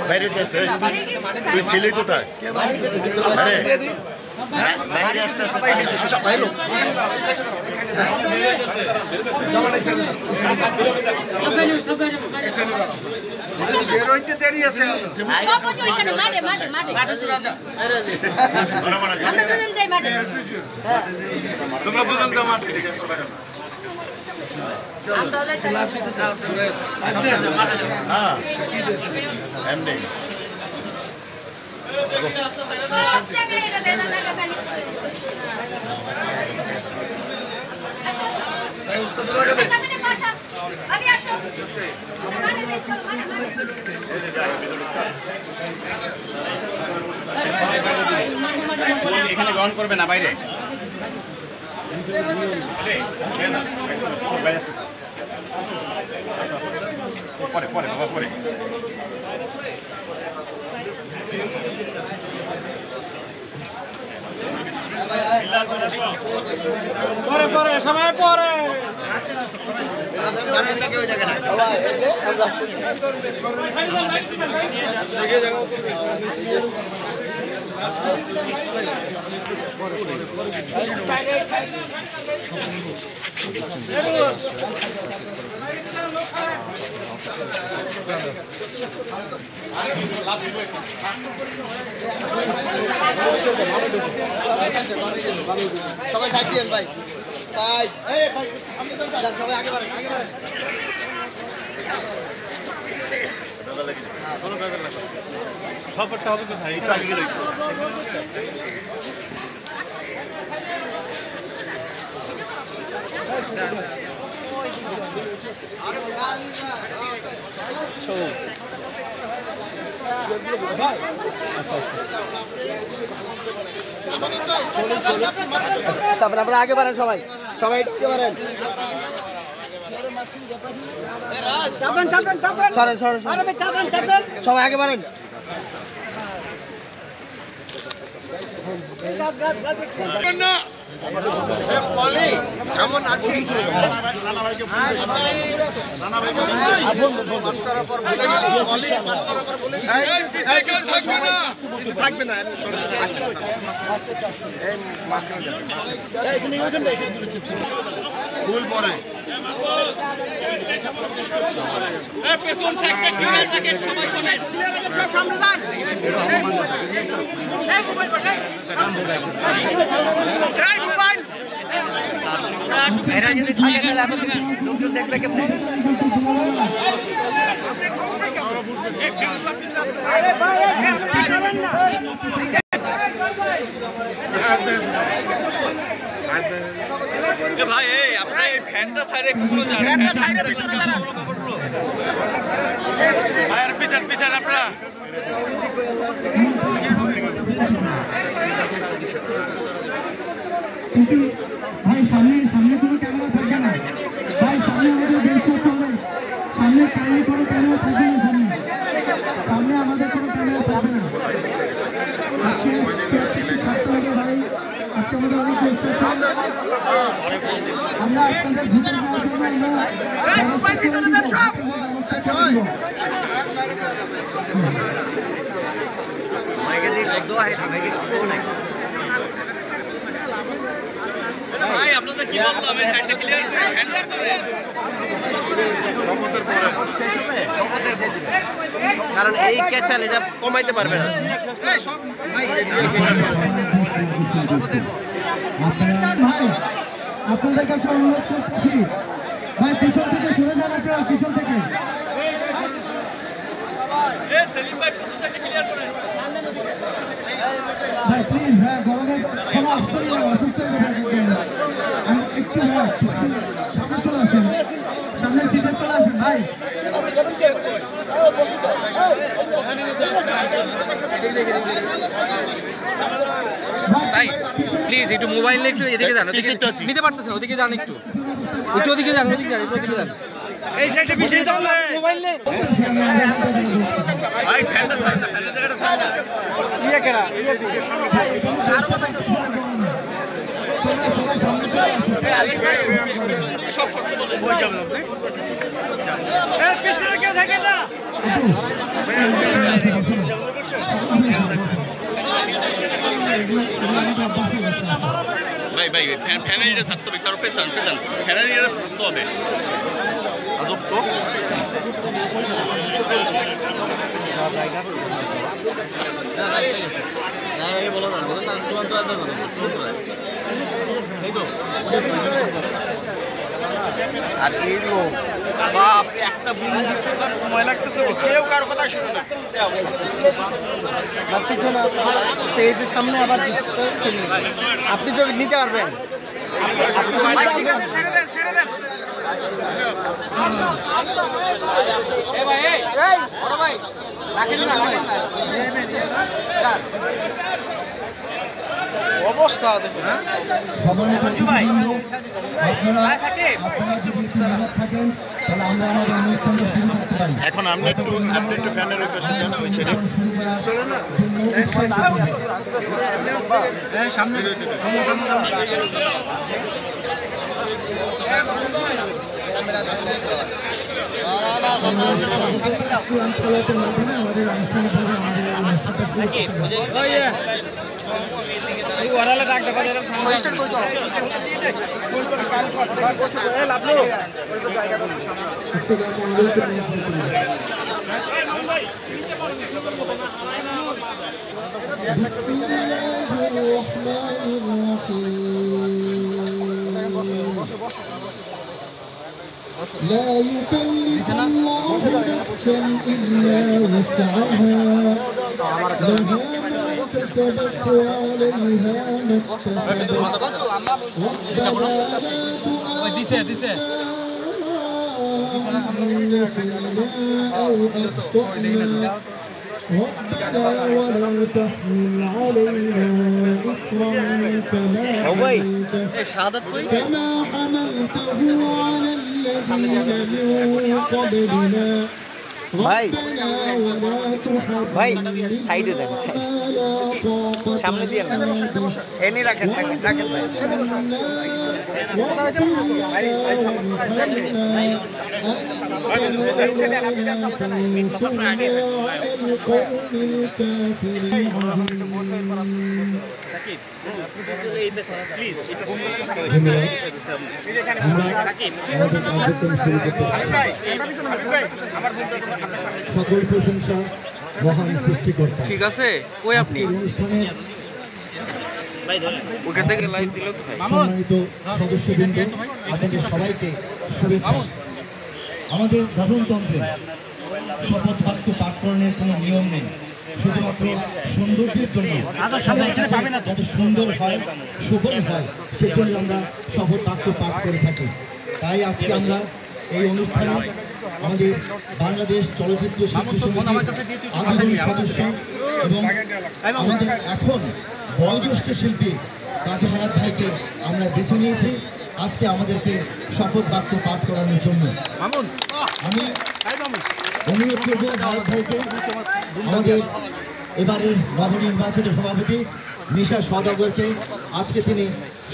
বাইরে দেশে তুই ছিলি কোথায়? আরে বাইরে আসতে আসতে বাইরে তোমরা দুজন যাও মাঠে এমনি এখানে গ্রহণ করবে না বাইরে পরে পরে বাবা পরে পরে পরে সময় পরে সবাই সাইড দিন ভাই সাইড এই ভাই সামনে চল যান সবাই আগে বাড়েন দাদা লাগি কোনো কাজ না সবটা হবে তো ভাই একটু আগে গেলে তারপরে আপনারা আগে বাড়েন সবাই সবাই আগে বাড়েন সরেন সরেন সবাই আগে বাড়েন কেমন আছি থাকবে না ফুল পরে এরা যদি থাকে তাহলে আপনাদের লোকজন দেখবে কেমনে ভাই এই আপনারা এই ফ্যানটা সাইডে পিছনে যান ফ্যানটা সাইডে পিছনে দাঁড়ান ভাই আর পিছন পিছন আপনারা ভাই সামনে সামনে কোনো ক্যামেরা থাকবে না ভাই সামনে আমাদের বের করতে হবে সামনে কাইলে কোনো ক্যামেরা থাকবে না সামনে আমাদের কোনো ক্যামেরা থাকবে না ভাই আজকে আমাদের অনেক আমরা আপনাদের ভিতরে ভাই আপনাদের কি বললাম এই সাইডটা ক্লিয়ার কারণ এই ক্যাচাল এটা কমাইতে পারবে না ভাই আপনাদের কাছে অনুরোধ করতেছি ভাই পিছন থেকে সরে যান আপনারা পিছন থেকে ভাই প্লিজ ভাই গরমের কোনো অপশন নেই অসুস্থ একটু সামনে চলে আসেন সামনে সিটে চলে আসেন ভাই ভাই প্লিজ একটু মোবাইলে একটু এদিকে যান নিতে পারতেছেন ওদিকে যান একটু ওদিকে যান এই সাইডে পিছিয়ে যান না মোবাইল নে ভাই ফ্যানটা জায়গাটা সামনে ইয়ে করা ইয়ে দিকে আর কথা শুনুন তোমরা সবাই সামনে ভাই ভাই ফ্যানারিটা ছাড়তে হবে, কারো পেছান ফ্যানারিটা ছাড়তে হবে। আজব তো বলো না চূড়ান্ত রাজার কথা এই তো আর এই লোক বাপ একটা বুদ্ধি সময় লাগতেছে, কেউ কারো কথা শুনে না। আপনি তো না এই যে সামনে আবার আপনি যদি নিতে পারবেন অবস্থা দেখুন। এখন আপনি একটু ফ্যানের ওই পাশে যান, ওই ছেড়ে সামনে لا يكلف الله نفسا إلا وسعها لها ما كسبت وعليها ما اكتسبت ربنا نسينا أو أخطأنا ربنا ولا تحمل علينا إصرا كما حملته على الذين من قبلنا ربنا ولا تحملنا সাইডে দেখেন সামনে দিয়ে এনে রাখেন রাখেন সকল প্রশংসা মহান সৃষ্টিকর্তা। ঠিক আছে কই আপনি ওখান থেকে লাইভ দিল তো ভাই। সম্মানিত সদস্যবৃন্দ, আপনাদের সবাইকে শুভেচ্ছা। আমাদের গঠনতন্ত্রে শপথ বাক্য পাঠকরণের কোনো নিয়ম নেই, শুধুমাত্র সৌন্দর্যের জন্য যত সুন্দর হয় সুফল হয় সেজন্য আমরা শপথ বাক্য পাঠ করে থাকি। তাই আজকে আমরা এই অনুষ্ঠানে আমাদের বাংলাদেশ চলচ্চিত্র শিল্পী সমিতির আগামী সদস্য এবং আমাদের এখন বয়োজ্যেষ্ঠ শিল্পী কাজী হায়াত ভাইকে আমরা বেছে নিয়েছি আজকে আমাদেরকে শপথ বাক্য পাঠ করানোর জন্য। আমি অনুরোধ করবো হায়াত ভাইকে, আমাদের এবারের নবনির্বাচিত সভাপতি নিশা সওদাগরকে আজকে তিনি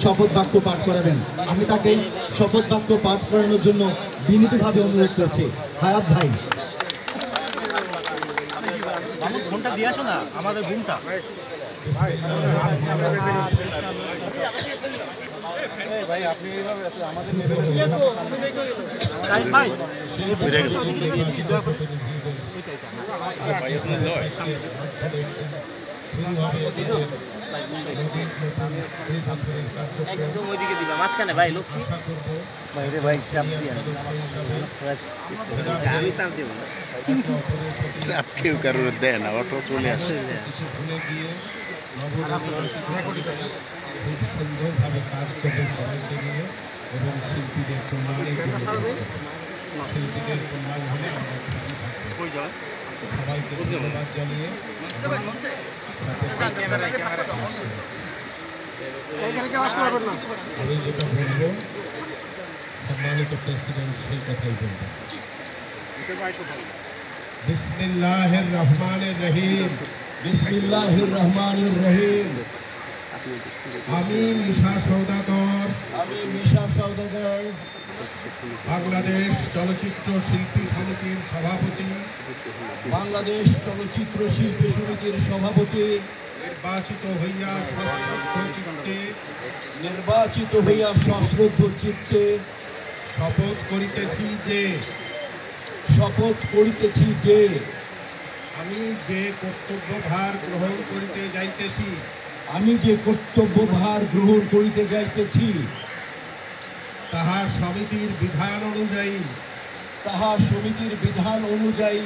শপথ বাক্য পাঠ করাবেন। আমি তাকে শপথ বাক্য পাঠ করানোর জন্য বিনীতভাবে অনুরোধ করছি। হায়াত ভাই, ঘন্টা দিয়ে আসো না আমাদের ঘুমটা। ভাই আপনি আমাদের একদম ওইদিকে দিবা মাঝখানে ভাই লক্ষ্মী বাইরে ভাই চাপ দিয়ে আমি চাপ দিব চাপ কেউ কারোর দেয় না, অটো চলে আসে। খুব সুন্দরভাবে কাজ করবে সবাইকে নিয়ে এবং শিল্পীদের কল্যাণের জন্য শিল্পীদের কল্যাণ হলে সবাইকে ধন্যবাদ জানিয়ে আমি যেটা বলবো সম্মানিত প্রেসিডেন্ট সেই কথাই বলবো। বিসমিল্লাহির রহমানির রহিম। বিসমিল্লাহির রহমানির রহিম। আমি নিশা সওদাগর বাংলাদেশ চলচ্চিত্র শিল্পী সমিতির সভাপতি, বাংলাদেশ চলচ্চিত্র শিল্পী সমিতির সভাপতি নির্বাচিত হইয়া সশ্রদ্ধ চিত্তে শপথ করিতেছি যে আমি যে কর্তব্যভার গ্রহণ করিতে যাইতেছি তাহা সমিতির বিধান অনুযায়ী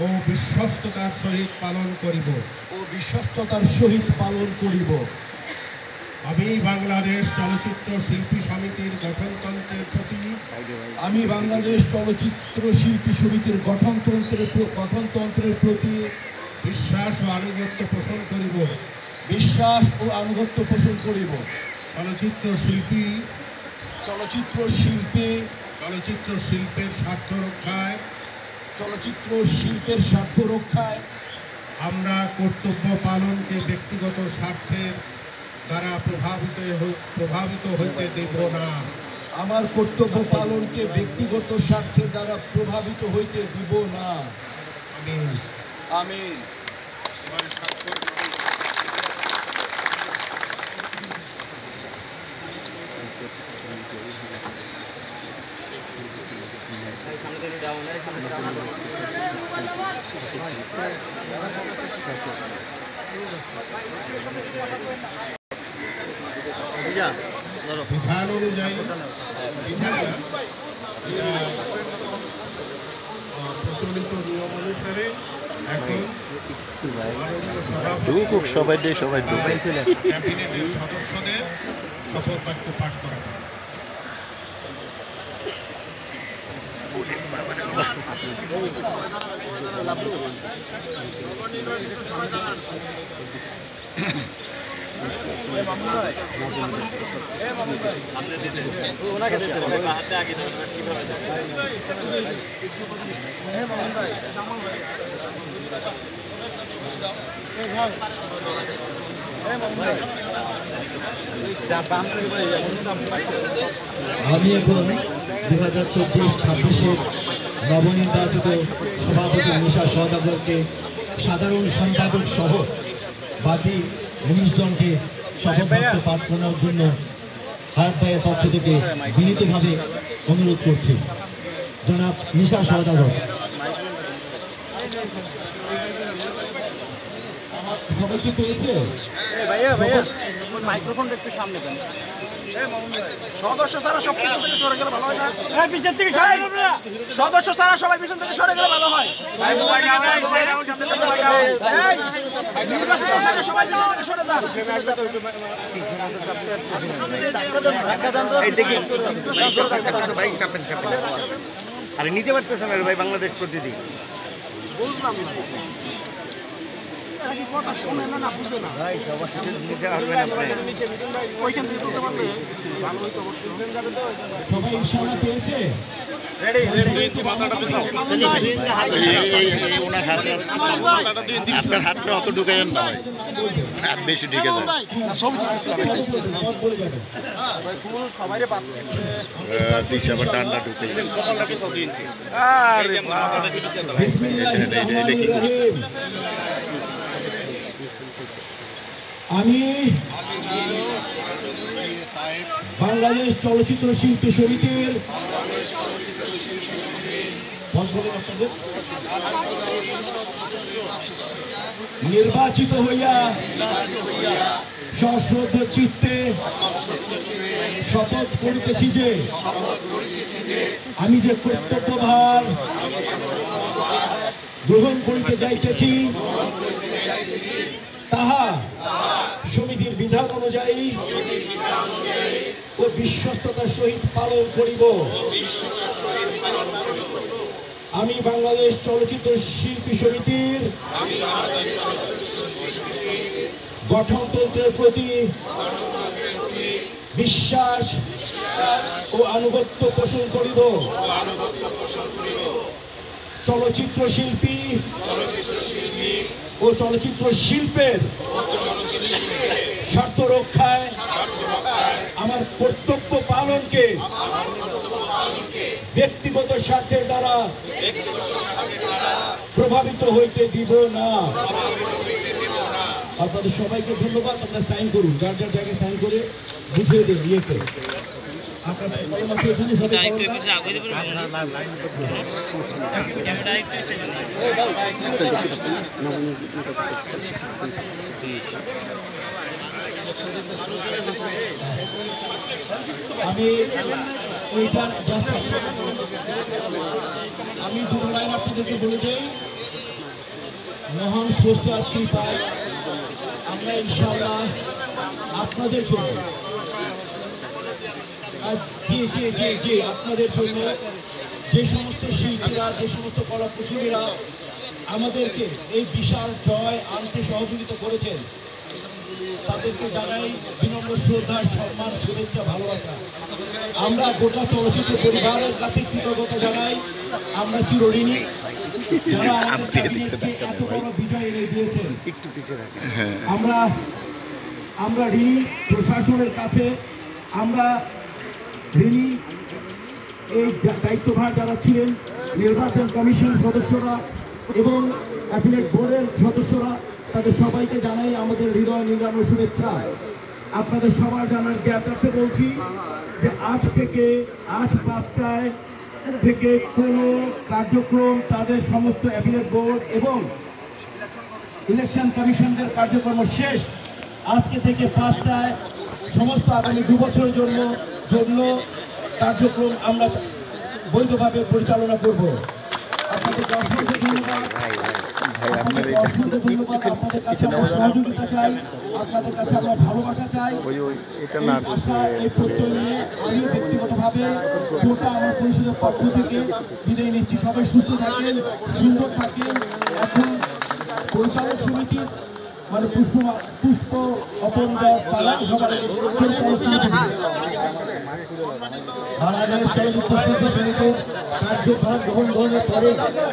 ও বিশ্বস্ততার সহিত পালন করিব। আমি বাংলাদেশ চলচ্চিত্র শিল্পী সমিতির গঠনতন্ত্রের প্রতি বিশ্বাস ও আনুগত্য পোষণ করিব। চলচ্চিত্র শিল্পের স্বার্থ রক্ষায় আমরা কর্তব্য পালনকে ব্যক্তিগত স্বার্থের দ্বারা প্রভাবিত হইতে দেব না। আমার কর্তব্য পালনকে ব্যক্তিগত স্বার্থের দ্বারা প্রভাবিত হইতে দিব না। আমিন। বিধান অনুযায়ী প্রচলিত নিয়ম অনুসারে এখন ক্যাবিনেটের সদস্যদের শপথ বাক্য পাঠ করা হয়। আমি এখন 2024-26 নবনির্বাচিত সভাপতি নিশা সওদাগরকে সাধারণ সম্পাদক সহ বাকি 19 জনকে শপথ বাক্য পাঠ করার জন্য হায়াত ভাইয়ের পক্ষ থেকে বিনীতভাবে অনুরোধ করছি। জনাব নিশা সওদাগর। সবাই কি পেয়েছে? মাইক্রোফোনটা একটু সামনে দেন। সদস্য ছাড়া সব পিছন থেকে সরে গেলে ভালো হয় না? হ্যাঁ, পিছন থেকে সরে গেলে সদস্য ছাড়া সবাই পিছন থেকে সরে গেলে ভালো হয়। নির্বাচিত ছাড়া সবাই পিছন থেকে সরে যান। আরে নিতে পারতেছে না ভাই, বাংলাদেশ প্রতিদিন বুঝলাম না কথা শুনে না বুঝে না নিতে পারবেন আপনি। ওইখান থেকে তুলতে পারলে ভালো হইতো অবশ্যই। সবাই ইনশাআল্লাহ পেয়েছে? আপনার হাতটা অত ঢুকাইন না ভাই, হাত বেশি ঢুকে যায়। দিচ্ছে আবার ডান্ডা ঢুকে আমি বাংলাদেশ চলচ্চিত্র শিল্পী সমিতির নির্বাচিত হইয়া সশ্রদ্ধ চিত্তে শপথ করিতেছি যে আমি যে কর্তব্যভার গ্রহণ করিতে যাইতেছি তাহা সমিতির বিধান অনুযায়ী ও বিশ্বস্ততার সহিত পালন করিব। আমি বাংলাদেশ চলচ্চিত্র শিল্পী সমিতির গঠনতন্ত্রের প্রতি বিশ্বাস ও আনুগত্য পোষণ করিব। চলচ্চিত্র শিল্পী ও চলচ্চিত্র শিল্পের স্বার্থ রক্ষায় আমার কর্তব্য পালনকে ব্যক্তিগত স্বার্থের দ্বারা প্রভাবিত হইতে দিব না। আপনাদের সবাইকে ধন্যবাদ। আপনারা সাইন করুন, যার যার জায়গায় সাইন করে বুঝিয়ে দিন ইয়েতে। আপনারা কলম আছে এখানে সবাই আমি এইটার জাস্ট আমি দুটো লাইন আপনাদেরকে বলে দিই। মহান স্রষ্টার কৃপায় আমরা ইনশাআল্লাহ আপনাদের জন্য আপনাদের জন্য যে সমস্ত শিল্পীরা, যে সমস্ত কলাকুশলীরা আমাদেরকে এই বিশাল জয় আনতে সহযোগিতা করেছেন, তাদেরকে জানাই বিনম্র শ্রদ্ধা, সম্মান, শুভেচ্ছা, ভালোবাসা। আমরা গোটা চলচ্চিত্র পরিবারের কাছে কৃতজ্ঞতা জানাই। আমরা চিরঋণী যারা আমাদের এত বড় বিজয় এনে দিয়েছেন। আমরা ঋণী প্রশাসনের কাছে, আমরা ঋণী এই দায়িত্বভার যারা ছিলেন, নির্বাচন কমিশন সদস্যরা এবং অ্যাপিলেট বোর্ডের সদস্যরা, তাদের সবাইকে জানাই আমাদের হৃদয় নিংড়ানো শুভেচ্ছা। আপনাদের সবার জানার জ্ঞাতার্থে বলছি যে আজ 5টায় থেকে কোনো কার্যক্রম তাদের সমস্ত অ্যাপিলেট বোর্ড এবং ইলেকশন কমিশনদের কার্যক্রম শেষ। আজকে থেকে 5টায় সমস্ত আগামী 2 বছরের জন্য কার্যক্রম আমরা বৈধভাবে পরিচালনা করব। আপনাদেরকে অসংখ্য ধন্যবাদ। আপনাদের কাছে আমরা সহযোগিতা চাই, আপনাদের কাছে আমরা ভালোবাসা চাই। এই প্রত্যয় নিয়ে আমিও ব্যক্তিগতভাবে গোটা আমার পরিষদের পক্ষ থেকে বিদায় নিচ্ছি। সবাই সুস্থ থাকেন, সুন্দর থাকেন। এখন পরিচালক সমিতি মানে পুষ্প অপন বাংলাদেশ চলচ্চিত্র শিল্পী সমিতির কার্যভার গ্রহণ গ্রহণের পরে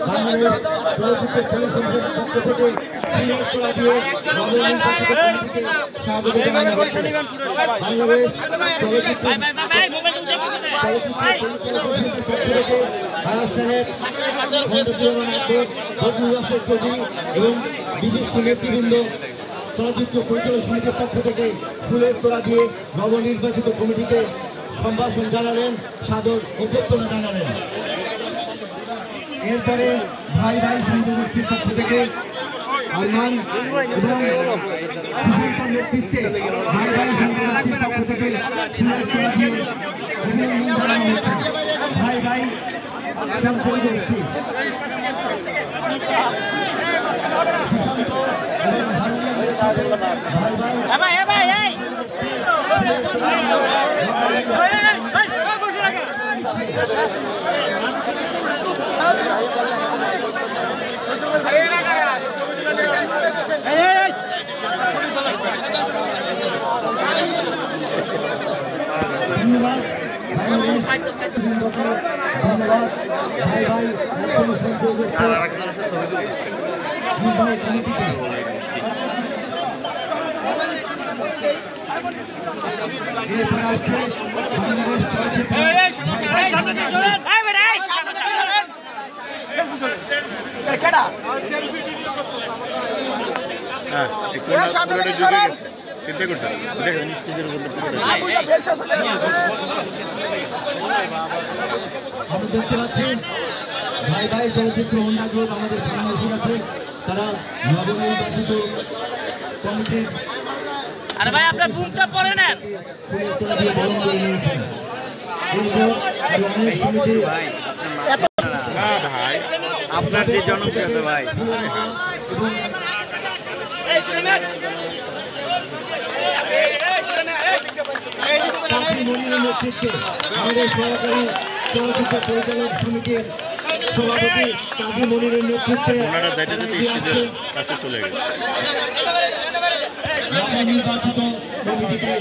বাংলাদেশ চলচ্চিত্র পরিষদের পক্ষ থেকে এবং বিশিষ্ট নেতৃবৃন্দ চলচ্চিত্র পরিচালক সমিতির পক্ষ থেকে ফুলের তোড়া দিয়ে নবনির্বাচিত কমিটিতে সম্ভাষণ জানালেন, সাদর অভ্যর্থনা জানালেন। এরপরে ভাই ভাই সংগঠনের পক্ষ থেকে আরমান এবং নেতৃত্বে ভাই ভাই সংগঠনের পক্ষ থেকে ফুলের তোড়া দিয়ে ভাই ভাই ধন্যবাদ ভাই ভাই চিন্তা করছেন দেখেন স্টেজের উপর আমি দেখতে পাচ্ছি ভাই ভাই চলচ্চিত্র হোন্ডা গ্রুপ আমাদের বাংলাদেশের আছে, তারা নবনির্বাচিত কমিটির আরে ভাই আপনার বুমটা পরে নেন না ভাই, আপনার যে জনপ্রিয়তা ভাই নেতৃত্বে আমাদের সহকারী চলচ্চিত্র পরিচালক সমিতির সভাপতি কাজী মনিরের নেতৃত্বে ওনারা যাইতে যেতে স্টেজের কাছে চলে গেছে। নির্বাচিত কমিটিকে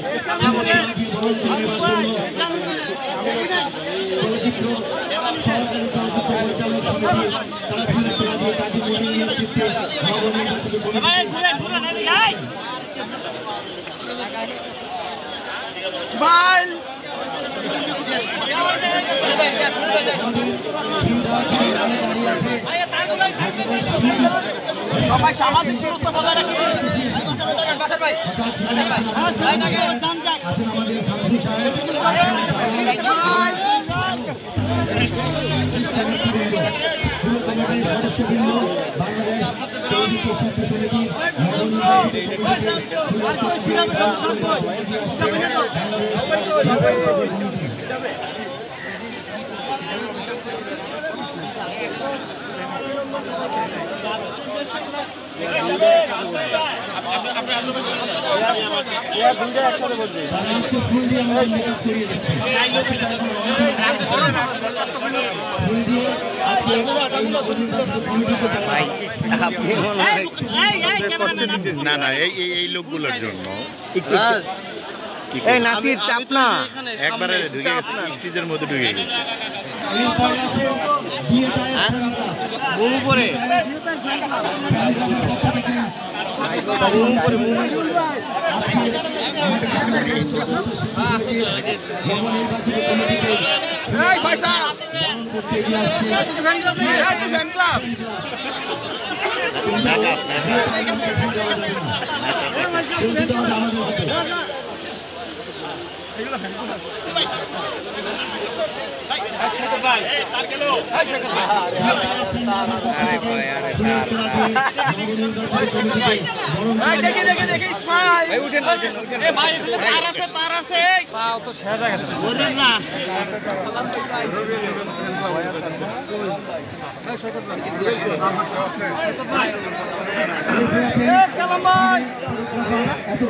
চলচ্চিত্র সহকারী চলচ্চিত্র পরিচালক সমিতি তারা ফুলের তোড়া দিয়ে কাজী মনিরের নেতৃত্বে নবনির্বাচিত Smile! সবাই সামাজিক দূরত্ব বজায় রাখি। ভাই না না এই লোকগুলোর জন্য এই নাসির চাপ না একবারে ঢুকে গেছে, স্টেজের মধ্যে ঢুকে গেছে। বহু পরে দেখি তার আছে এত